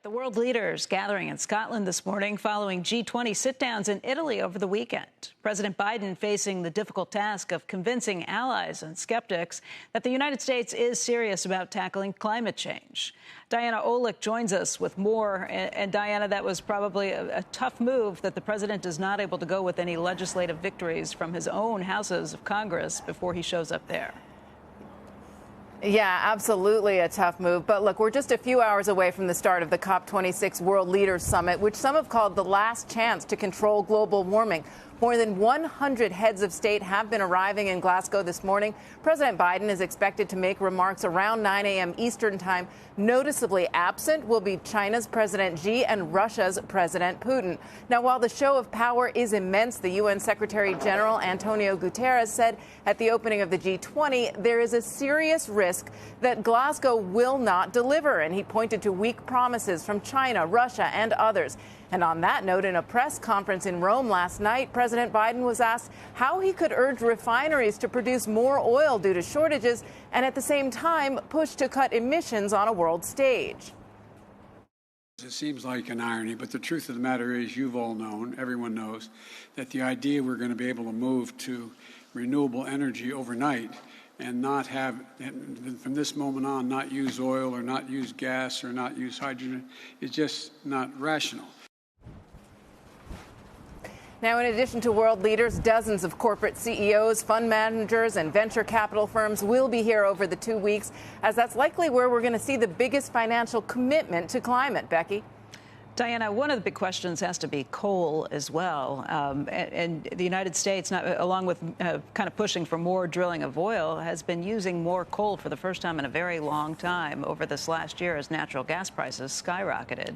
The world leaders gathering in Scotland this morning following G20 sit-downs in Italy over the weekend. President Biden facing the difficult task of convincing allies and skeptics that the United States is serious about tackling climate change. Diana Olick joins us with more. And Diana, that was probably a tough move that the president is not able to go with any legislative victories from his own houses of Congress before he shows up there. Yeah, absolutely a tough move. But look, we're just a few hours away from the start of the COP26 World Leaders Summit, which some have called the last chance to control global warming. More than 100 heads of state have been arriving in Glasgow this morning. President Biden is expected to make remarks around 9 a.m. Eastern time. Noticeably absent will be China's President Xi and Russia's President Putin. Now, while the show of power is immense, the UN Secretary General Antonio Guterres said at the opening of the G20 there is a serious risk that Glasgow will not deliver, and he pointed to weak promises from China, Russia, and others. And on that note, in a press conference in Rome last night, President Biden was asked how he could urge refineries to produce more oil due to shortages and at the same time push to cut emissions on a world stage. It seems like an irony, but the truth of the matter is you've all known, everyone knows, that the idea we're going to be able to move to renewable energy overnight and not have, from this moment on, not use oil or not use gas or not use hydrogen is just not rational. Now, in addition to world leaders, dozens of corporate CEOs, fund managers, and venture capital firms will be here over the 2 weeks, as that's likely where we're going to see the biggest financial commitment to climate. Becky? Diana, one of the big questions has to be coal as well. And the United States, along with kind of pushing for more drilling of oil, has been using more coal for the first time in a very long time over this last year as natural gas prices skyrocketed.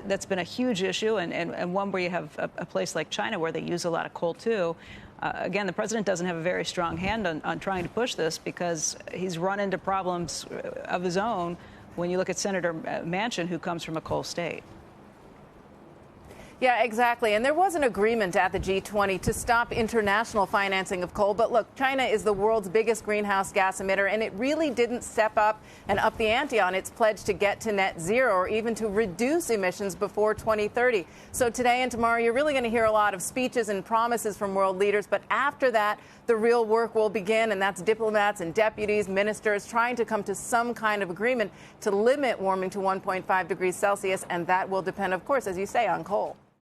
That's been a huge issue, and one where you have a place like China where they use a lot of coal, too. Again, the president doesn't have a very strong hand on trying to push this because he's run into problems of his own when you look at Senator Manchin, who comes from a coal state. Yeah, exactly. And there was an agreement at the G20 to stop international financing of coal. But look, China is the world's biggest greenhouse gas emitter, and it really didn't step up and up the ante on its pledge to get to net zero or even to reduce emissions before 2030. So today and tomorrow, you're really going to hear a lot of speeches and promises from world leaders. But after that, the real work will begin, and that's diplomats and deputies, ministers trying to come to some kind of agreement to limit warming to 1.5 degrees Celsius. And that will depend, of course, as you say, on coal.